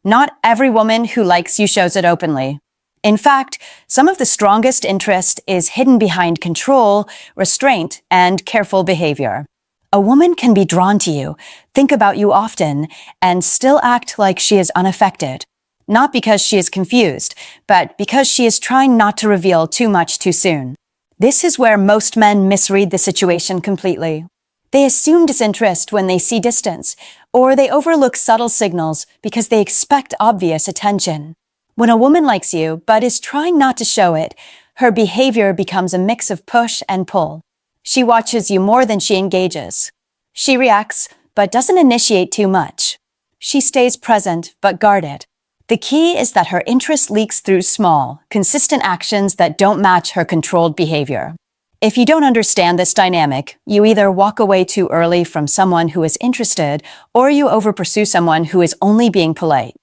Not every woman who likes you shows it openly. In fact, some of the strongest interest is hidden behind control, restraint, and careful behavior. A woman can be drawn to you, think about you often, and still act like she is unaffected. Not because she is confused, but because she is trying not to reveal too much too soon. This is where most men misread the situation completely. They assume disinterest when they see distance, or they overlook subtle signals because they expect obvious attention. When a woman likes you but is trying not to show it, her behavior becomes a mix of push and pull. She watches you more than she engages. She reacts, but doesn't initiate too much. She stays present, but guarded. The key is that her interest leaks through small, consistent actions that don't match her controlled behavior. If you don't understand this dynamic, you either walk away too early from someone who is interested, or you overpursue someone who is only being polite.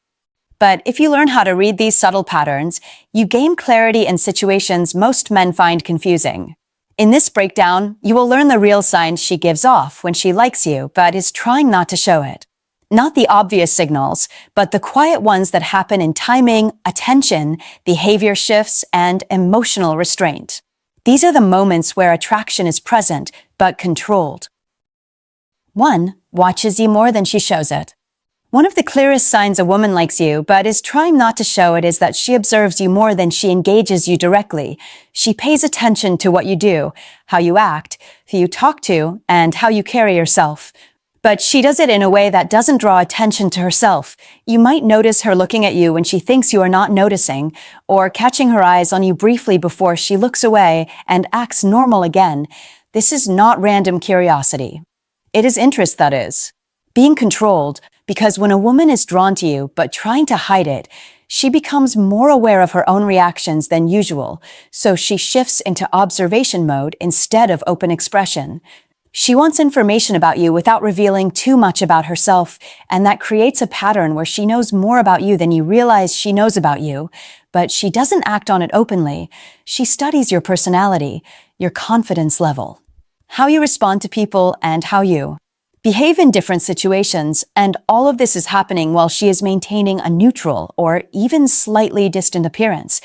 But if you learn how to read these subtle patterns, you gain clarity in situations most men find confusing. In this breakdown, you will learn the real signs she gives off when she likes you but is trying not to show it. Not the obvious signals, but the quiet ones that happen in timing, attention, behavior shifts, and emotional restraint. These are the moments where attraction is present but controlled. 1. Watches you more than she shows it. One of the clearest signs a woman likes you but is trying not to show it is that she observes you more than she engages you directly. She pays attention to what you do, how you act, who you talk to, and how you carry yourself. But she does it in a way that doesn't draw attention to herself. You might notice her looking at you when she thinks you are not noticing, or catching her eyes on you briefly before she looks away and acts normal again. This is not random curiosity. It is interest, that is. Being controlled, because when a woman is drawn to you but trying to hide it, she becomes more aware of her own reactions than usual, so she shifts into observation mode instead of open expression. She wants information about you without revealing too much about herself, and that creates a pattern where she knows more about you than you realize she knows about you, but she doesn't act on it openly. She studies your personality, your confidence level, how you respond to people, and how you behave in different situations, and all of this is happening while she is maintaining a neutral or even slightly distant appearance.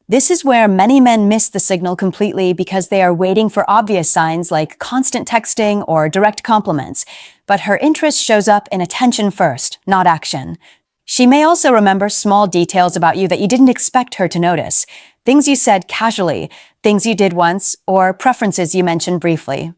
This is where many men miss the signal completely because they are waiting for obvious signs like constant texting or direct compliments, but her interest shows up in attention first, not action. She may also remember small details about you that you didn't expect her to notice, things you said casually, things you did once, or preferences you mentioned briefly.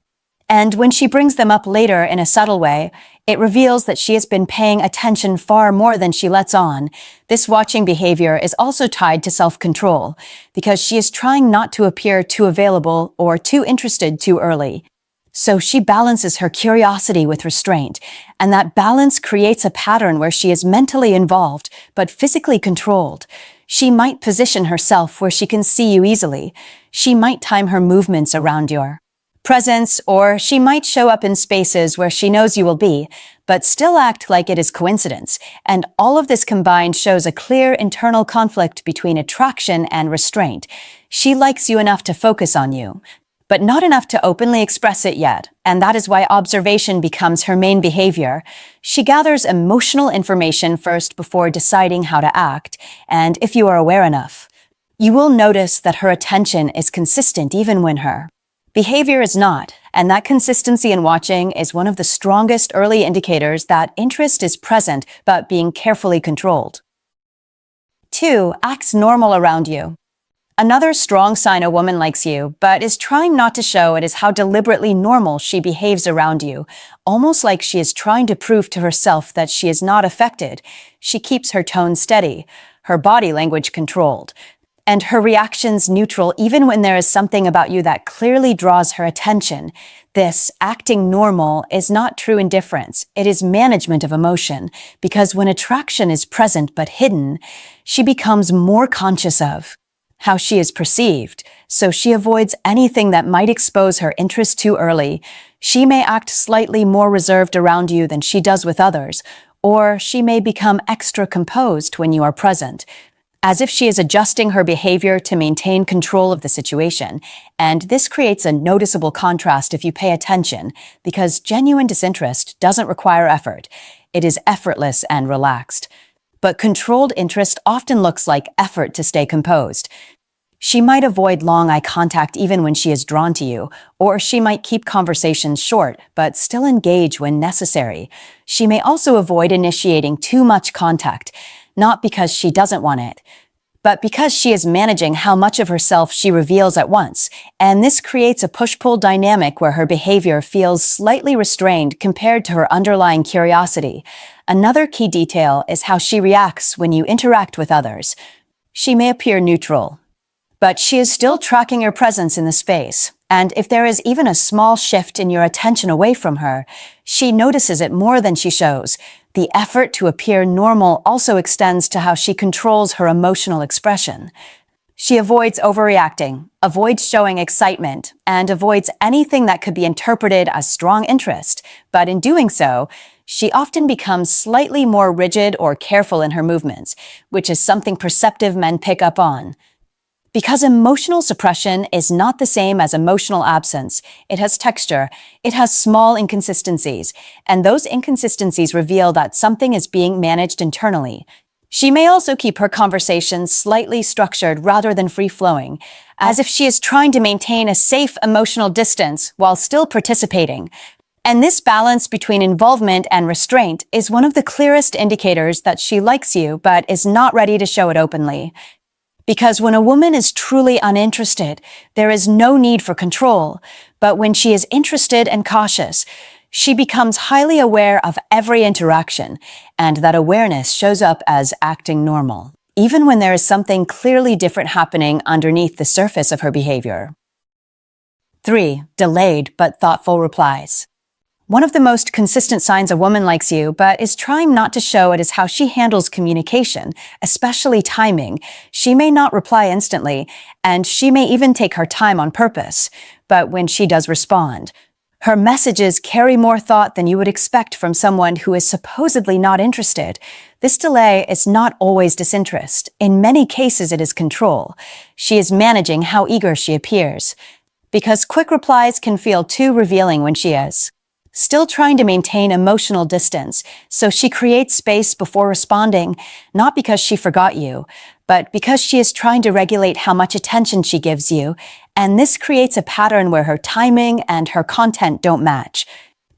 And when she brings them up later in a subtle way, it reveals that she has been paying attention far more than she lets on. This watching behavior is also tied to self-control, because she is trying not to appear too available or too interested too early. So she balances her curiosity with restraint, and that balance creates a pattern where she is mentally involved but physically controlled. She might position herself where she can see you easily. She might time her movements around your presence, or she might show up in spaces where she knows you will be, but still act like it is coincidence. And all of this combined shows a clear internal conflict between attraction and restraint. She likes you enough to focus on you, but not enough to openly express it yet, and that is why observation becomes her main behavior. She gathers emotional information first before deciding how to act, and if you are aware enough, you will notice that her attention is consistent even when her behavior is not, and that consistency in watching is one of the strongest early indicators that interest is present but being carefully controlled. 2. Acts normal around you. Another strong sign a woman likes you, but is trying not to show it, is how deliberately normal she behaves around you, almost like she is trying to prove to herself that she is not affected. She keeps her tone steady, her body language controlled, and her reactions neutral even when there is something about you that clearly draws her attention. This acting normal is not true indifference. It is management of emotion, because when attraction is present but hidden, she becomes more conscious of how she is perceived, so she avoids anything that might expose her interest too early. She may act slightly more reserved around you than she does with others, or she may become extra composed when you are present, as if she is adjusting her behavior to maintain control of the situation. And this creates a noticeable contrast if you pay attention, because genuine disinterest doesn't require effort. It is effortless and relaxed. But controlled interest often looks like effort to stay composed. She might avoid long eye contact even when she is drawn to you, or she might keep conversations short but still engage when necessary. She may also avoid initiating too much contact, not because she doesn't want it, but because she is managing how much of herself she reveals at once, and this creates a push-pull dynamic where her behavior feels slightly restrained compared to her underlying curiosity. Another key detail is how she reacts when you interact with others. She may appear neutral, but she is still tracking your presence in the space, and if there is even a small shift in your attention away from her, she notices it more than she shows. The effort to appear normal also extends to how she controls her emotional expression. She avoids overreacting, avoids showing excitement, and avoids anything that could be interpreted as strong interest, but in doing so, she often becomes slightly more rigid or careful in her movements, which is something perceptive men pick up on. Because emotional suppression is not the same as emotional absence, it has texture, it has small inconsistencies, and those inconsistencies reveal that something is being managed internally. She may also keep her conversations slightly structured rather than free-flowing, as if she is trying to maintain a safe emotional distance while still participating. And this balance between involvement and restraint is one of the clearest indicators that she likes you but is not ready to show it openly. Because when a woman is truly uninterested, there is no need for control. But when she is interested and cautious, she becomes highly aware of every interaction, and that awareness shows up as acting normal, even when there is something clearly different happening underneath the surface of her behavior. 3. Delayed but thoughtful replies. One of the most consistent signs a woman likes you but is trying not to show it is how she handles communication, especially timing. She may not reply instantly, and she may even take her time on purpose. But when she does respond, her messages carry more thought than you would expect from someone who is supposedly not interested. This delay is not always disinterest. In many cases, it is control. She is managing how eager she appears. Because quick replies can feel too revealing when she is still trying to maintain emotional distance, so she creates space before responding, not because she forgot you, but because she is trying to regulate how much attention she gives you, and this creates a pattern where her timing and her content don't match.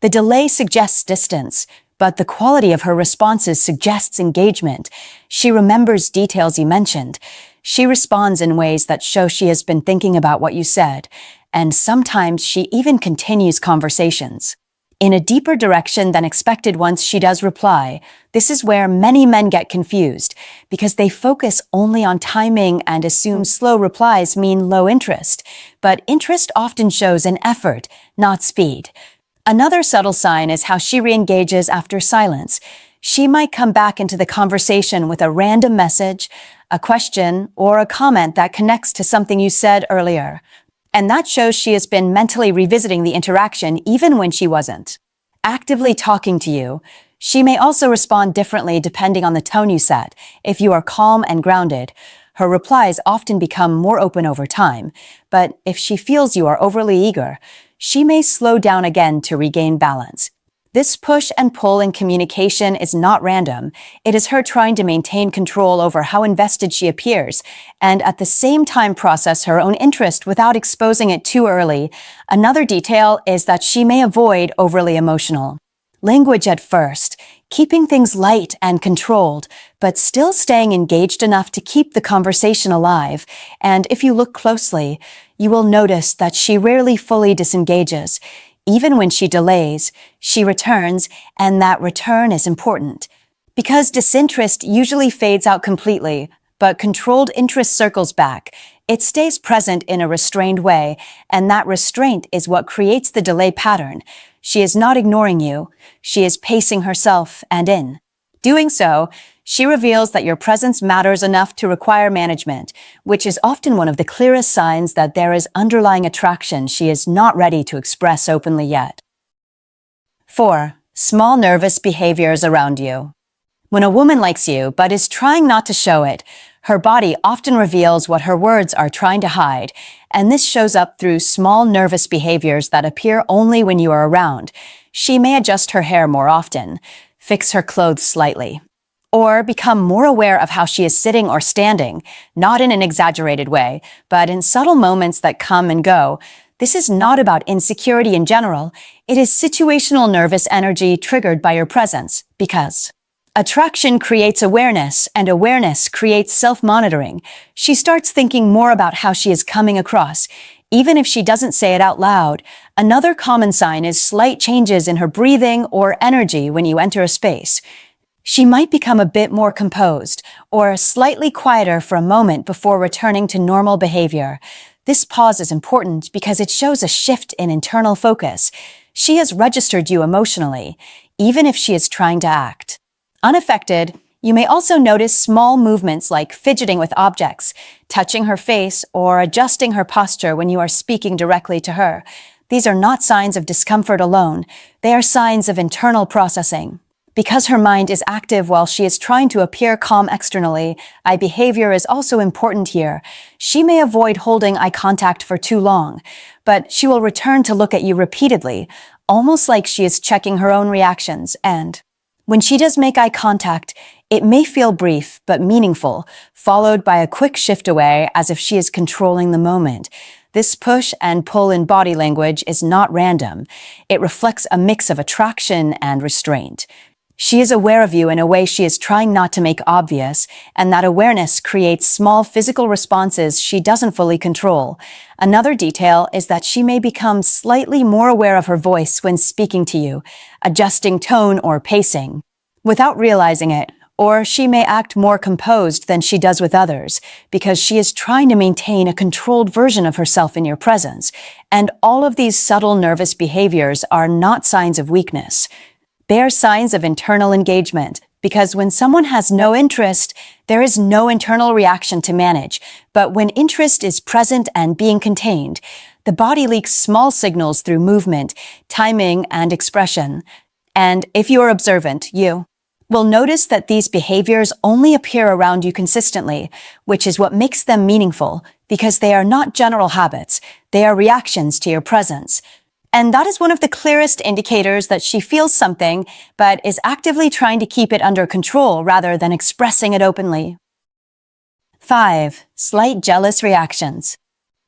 The delay suggests distance, but the quality of her responses suggests engagement. She remembers details you mentioned. She responds in ways that show she has been thinking about what you said, and sometimes she even continues conversations in a deeper direction than expected once she does reply. This is where many men get confused, because they focus only on timing and assume slow replies mean low interest. But interest often shows in effort, not speed. Another subtle sign is how she re-engages after silence. She might come back into the conversation with a random message, a question, or a comment that connects to something you said earlier. And that shows she has been mentally revisiting the interaction even when she wasn't actively talking to you. She may also respond differently depending on the tone you set. If you are calm and grounded, her replies often become more open over time. But if she feels you are overly eager, she may slow down again to regain balance. This push and pull in communication is not random. It is her trying to maintain control over how invested she appears, and at the same time process her own interest without exposing it too early. Another detail is that she may avoid overly emotional language at first, keeping things light and controlled, but still staying engaged enough to keep the conversation alive. And if you look closely, you will notice that she rarely fully disengages. Even when she delays, she returns, and that return is important. Because disinterest usually fades out completely, but controlled interest circles back. It stays present in a restrained way, and that restraint is what creates the delay pattern. She is not ignoring you. She is pacing herself, and in doing so, she reveals that your presence matters enough to require management, which is often one of the clearest signs that there is underlying attraction she is not ready to express openly yet. 4. Small nervous behaviors around you. When a woman likes you but is trying not to show it, her body often reveals what her words are trying to hide, and this shows up through small nervous behaviors that appear only when you are around. She may adjust her hair more often, fix her clothes slightly, Or become more aware of how she is sitting or standing, not in an exaggerated way, but in subtle moments that come and go. This is not about insecurity in general. It is situational nervous energy triggered by your presence, because attraction creates awareness, and awareness creates self-monitoring. She starts thinking more about how she is coming across, even if she doesn't say it out loud. Another common sign is slight changes in her breathing or energy when you enter a space. She might become a bit more composed or slightly quieter for a moment before returning to normal behavior. This pause is important because it shows a shift in internal focus. She has registered you emotionally, even if she is trying to act. Unaffected, you may also notice small movements like fidgeting with objects, touching her face, or adjusting her posture when you are speaking directly to her. These are not signs of discomfort alone. They are signs of internal processing. Because her mind is active while she is trying to appear calm externally, eye behavior is also important here. She may avoid holding eye contact for too long, but she will return to look at you repeatedly, almost like she is checking her own reactions. And when she does make eye contact, it may feel brief but meaningful, followed by a quick shift away as if she is controlling the moment. This push and pull in body language is not random. It reflects a mix of attraction and restraint. She is aware of you in a way she is trying not to make obvious, and that awareness creates small physical responses she doesn't fully control. Another detail is that she may become slightly more aware of her voice when speaking to you, adjusting tone or pacing, without realizing it. Or she may act more composed than she does with others, because she is trying to maintain a controlled version of herself in your presence. And all of these subtle nervous behaviors are not signs of weakness. They are signs of internal engagement, because when someone has no interest, there is no internal reaction to manage. But when interest is present and being contained, the body leaks small signals through movement, timing, and expression. And if you are observant, you will notice that these behaviors only appear around you consistently, which is what makes them meaningful, because they are not general habits, they are reactions to your presence. And that is one of the clearest indicators that she feels something, but is actively trying to keep it under control rather than expressing it openly. 5. Slight jealous reactions.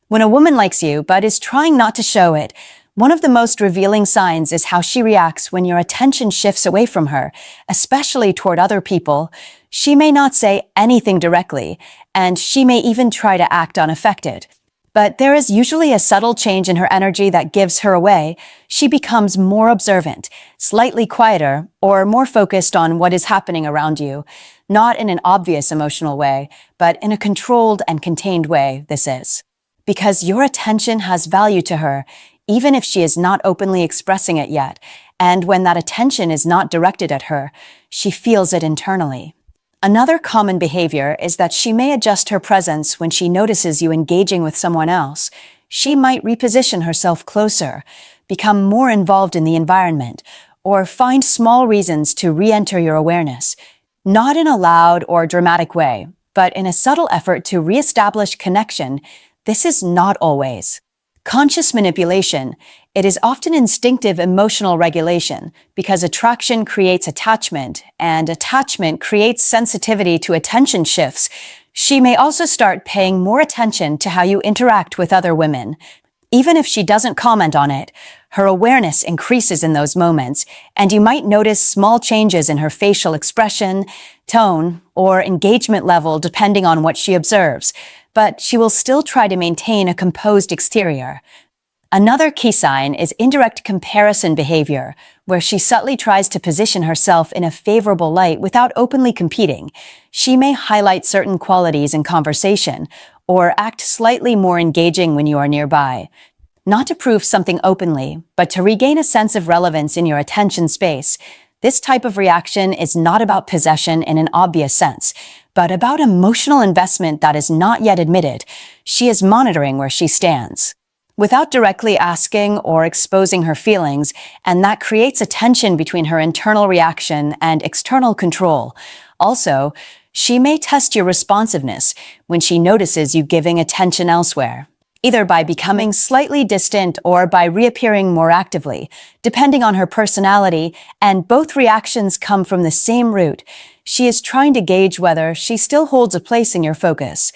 When a woman likes you but is trying not to show it, one of the most revealing signs is how she reacts when your attention shifts away from her, especially toward other people. She may not say anything directly, and she may even try to act unaffected. But there is usually a subtle change in her energy that gives her away. She becomes more observant, slightly quieter, or more focused on what is happening around you. Not in an obvious emotional way, but in a controlled and contained way, this is. Because your attention has value to her, even if she is not openly expressing it yet. And when that attention is not directed at her, she feels it internally. Another common behavior is that she may adjust her presence when she notices you engaging with someone else. She might reposition herself closer, become more involved in the environment, or find small reasons to re-enter your awareness. Not in a loud or dramatic way, but in a subtle effort to re-establish connection. This is not always conscious manipulation. It is often instinctive emotional regulation, because attraction creates attachment, and attachment creates sensitivity to attention shifts. She may also start paying more attention to how you interact with other women. Even if she doesn't comment on it, her awareness increases in those moments, and you might notice small changes in her facial expression, tone, or engagement level depending on what she observes. But she will still try to maintain a composed exterior. Another key sign is indirect comparison behavior, where she subtly tries to position herself in a favorable light without openly competing. She may highlight certain qualities in conversation, or act slightly more engaging when you are nearby. Not to prove something openly, but to regain a sense of relevance in your attention space. This type of reaction is not about possession in an obvious sense, but about emotional investment that is not yet admitted. She is monitoring where she stands, without directly asking or exposing her feelings, and that creates a tension between her internal reaction and external control. Also, she may test your responsiveness when she notices you giving attention elsewhere, either by becoming slightly distant or by reappearing more actively, depending on her personality, and both reactions come from the same root. She is trying to gauge whether she still holds a place in your focus.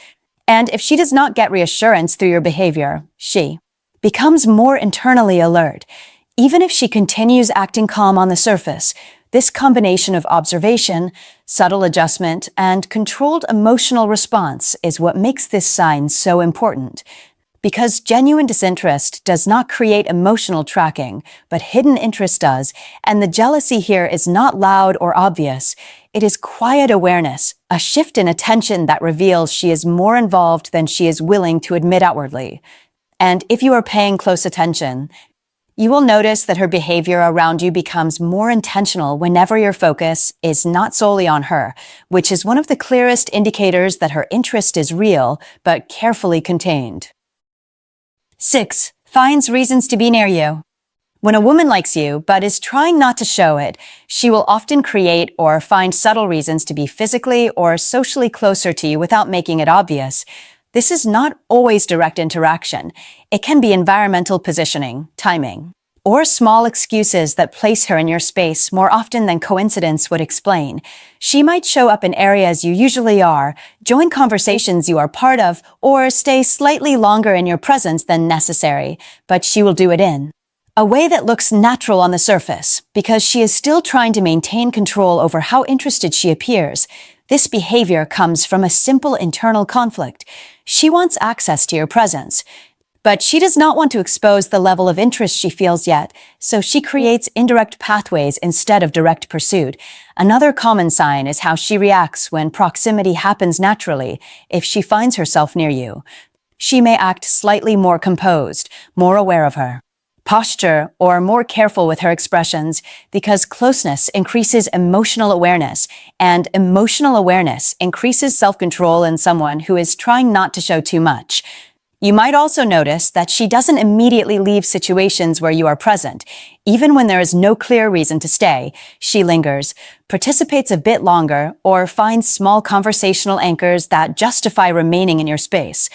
And if she does not get reassurance through your behavior, she becomes more internally alert. Even if she continues acting calm on the surface, this combination of observation, subtle adjustment, and controlled emotional response is what makes this sign so important. Because genuine disinterest does not create emotional tracking, but hidden interest does, and the jealousy here is not loud or obvious. It is quiet awareness, a shift in attention that reveals she is more involved than she is willing to admit outwardly. And if you are paying close attention, you will notice that her behavior around you becomes more intentional whenever your focus is not solely on her, which is one of the clearest indicators that her interest is real, but carefully contained. 6. Finds reasons to be near you. When a woman likes you, but is trying not to show it, she will often create or find subtle reasons to be physically or socially closer to you without making it obvious. This is not always direct interaction. It can be environmental positioning, timing, or small excuses that place her in your space more often than coincidence would explain. She might show up in areas you usually are, join conversations you are part of, or stay slightly longer in your presence than necessary, but she will do it in a way that looks natural on the surface, because she is still trying to maintain control over how interested she appears. This behavior comes from a simple internal conflict. She wants access to your presence, but she does not want to expose the level of interest she feels yet, so she creates indirect pathways instead of direct pursuit. Another common sign is how she reacts when proximity happens naturally. If she finds herself near you, she may act slightly more composed, more aware of her posture, or more careful with her expressions, because closeness increases emotional awareness, and emotional awareness increases self-control in someone who is trying not to show too much. You might also notice that she doesn't immediately leave situations where you are present. Even when there is no clear reason to stay, she lingers, participates a bit longer, or finds small conversational anchors that justify remaining in your space.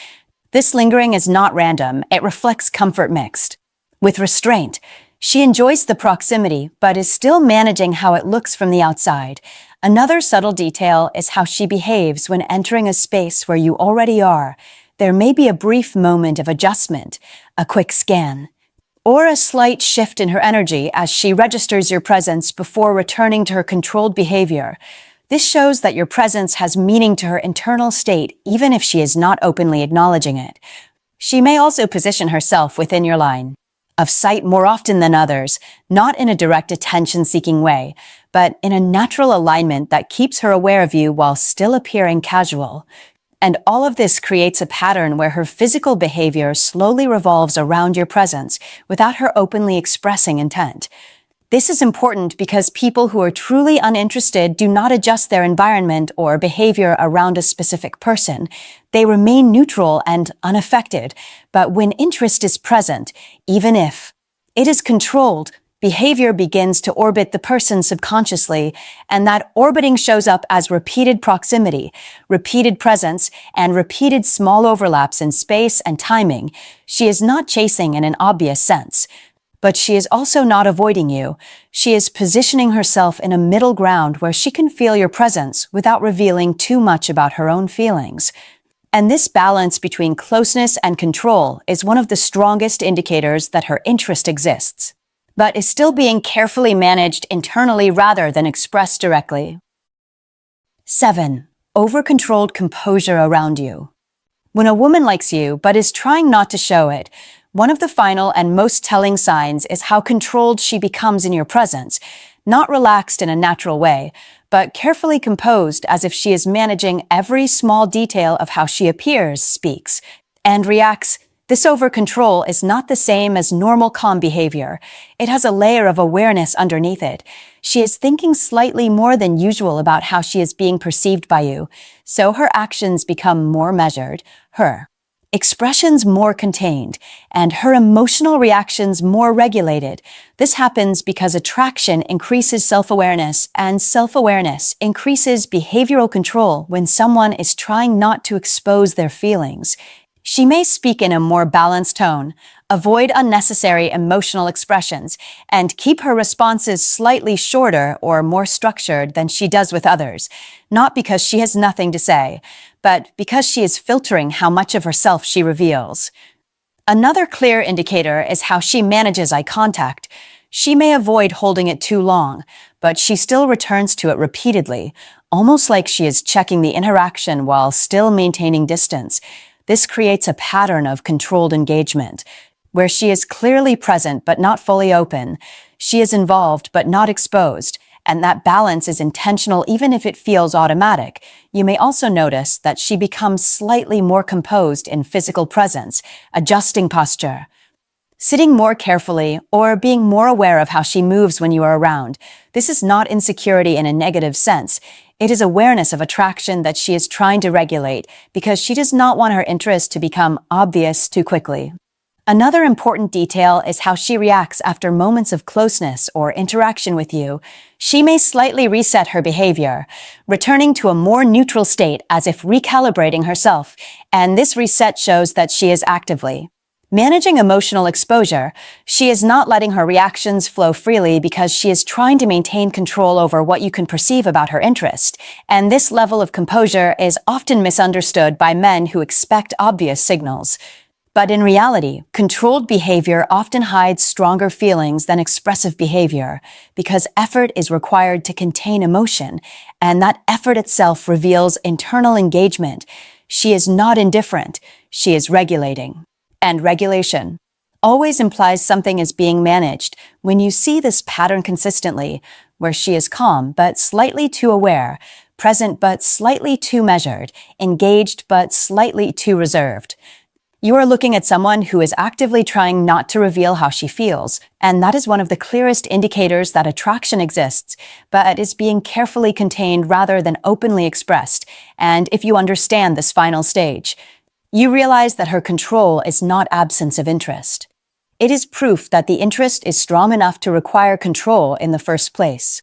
This lingering is not random, it reflects comfort mixed with restraint. She enjoys the proximity, but is still managing how it looks from the outside. Another subtle detail is how she behaves when entering a space where you already are. There may be a brief moment of adjustment, a quick scan, or a slight shift in her energy as she registers your presence before returning to her controlled behavior. This shows that your presence has meaning to her internal state, even if she is not openly acknowledging it. She may also position herself within your line of sight more often than others, not in a direct attention-seeking way, but in a natural alignment that keeps her aware of you while still appearing casual. And all of this creates a pattern where her physical behavior slowly revolves around your presence without her openly expressing intent. This is important because people who are truly uninterested do not adjust their environment or behavior around a specific person. They remain neutral and unaffected. But when interest is present, even if it is controlled, behavior begins to orbit the person subconsciously, and that orbiting shows up as repeated proximity, repeated presence, and repeated small overlaps in space and timing. She is not chasing in an obvious sense, but she is also not avoiding you. She is positioning herself in a middle ground where she can feel your presence without revealing too much about her own feelings. And this balance between closeness and control is one of the strongest indicators that her interest exists, but is still being carefully managed internally rather than expressed directly. 7. Over-controlled composure around you. When a woman likes you but is trying not to show it, one of the final and most telling signs is how controlled she becomes in your presence, not relaxed in a natural way, but carefully composed as if she is managing every small detail of how she appears, speaks, and reacts. This over-control is not the same as normal calm behavior. It has a layer of awareness underneath it. She is thinking slightly more than usual about how she is being perceived by you, so her actions become more measured, her expressions more contained, and her emotional reactions more regulated. This happens because attraction increases self-awareness, and self-awareness increases behavioral control when someone is trying not to expose their feelings. She may speak in a more balanced tone, avoid unnecessary emotional expressions, and keep her responses slightly shorter or more structured than she does with others, not because she has nothing to say, but because she is filtering how much of herself she reveals. Another clear indicator is how she manages eye contact. She may avoid holding it too long, but she still returns to it repeatedly, almost like she is checking the interaction while still maintaining distance. This creates a pattern of controlled engagement, where she is clearly present but not fully open. She is involved but not exposed, and that balance is intentional even if it feels automatic. You may also notice that she becomes slightly more composed in physical presence, adjusting posture, sitting more carefully, or being more aware of how she moves when you are around. This is not insecurity in a negative sense. It is awareness of attraction that she is trying to regulate because she does not want her interest to become obvious too quickly. Another important detail is how she reacts after moments of closeness or interaction with you. She may slightly reset her behavior, returning to a more neutral state as if recalibrating herself, and this reset shows that she is actively managing emotional exposure. She is not letting her reactions flow freely because she is trying to maintain control over what you can perceive about her interest, and this level of composure is often misunderstood by men who expect obvious signals. But in reality, controlled behavior often hides stronger feelings than expressive behavior because effort is required to contain emotion, and that effort itself reveals internal engagement. She is not indifferent, she is regulating. And regulation always implies something is being managed. When you see this pattern consistently, where she is calm but slightly too aware, present but slightly too measured, engaged but slightly too reserved, you are looking at someone who is actively trying not to reveal how she feels, and that is one of the clearest indicators that attraction exists, but is being carefully contained rather than openly expressed. And if you understand this final stage, you realize that her control is not absence of interest. It is proof that the interest is strong enough to require control in the first place.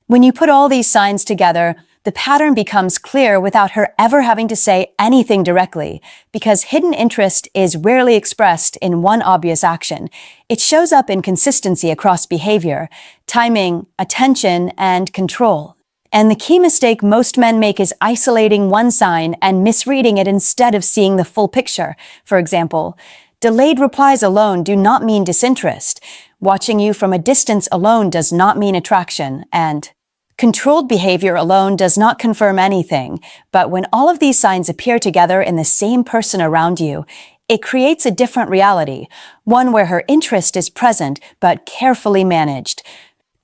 When you put all these signs together, the pattern becomes clear without her ever having to say anything directly, because hidden interest is rarely expressed in one obvious action. It shows up in consistency across behavior, timing, attention, and control. And the key mistake most men make is isolating one sign and misreading it instead of seeing the full picture. For example, delayed replies alone do not mean disinterest. Watching you from a distance alone does not mean attraction, and controlled behavior alone does not confirm anything. But when all of these signs appear together in the same person around you, it creates a different reality, one where her interest is present but carefully managed.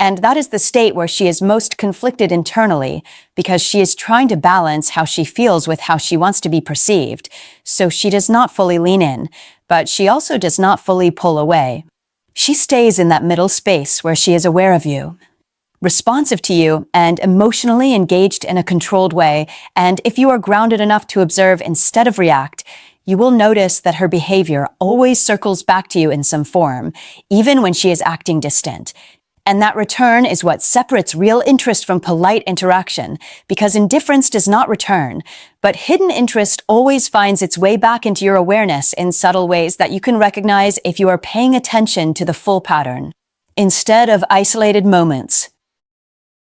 And that is the state where she is most conflicted internally, because she is trying to balance how she feels with how she wants to be perceived. So she does not fully lean in, but she also does not fully pull away. She stays in that middle space where she is aware of you, responsive to you, and emotionally engaged in a controlled way. And if you are grounded enough to observe instead of react, you will notice that her behavior always circles back to you in some form, even when she is acting distant. And that return is what separates real interest from polite interaction, because indifference does not return, but hidden interest always finds its way back into your awareness in subtle ways that you can recognize if you are paying attention to the full pattern. Instead of isolated moments,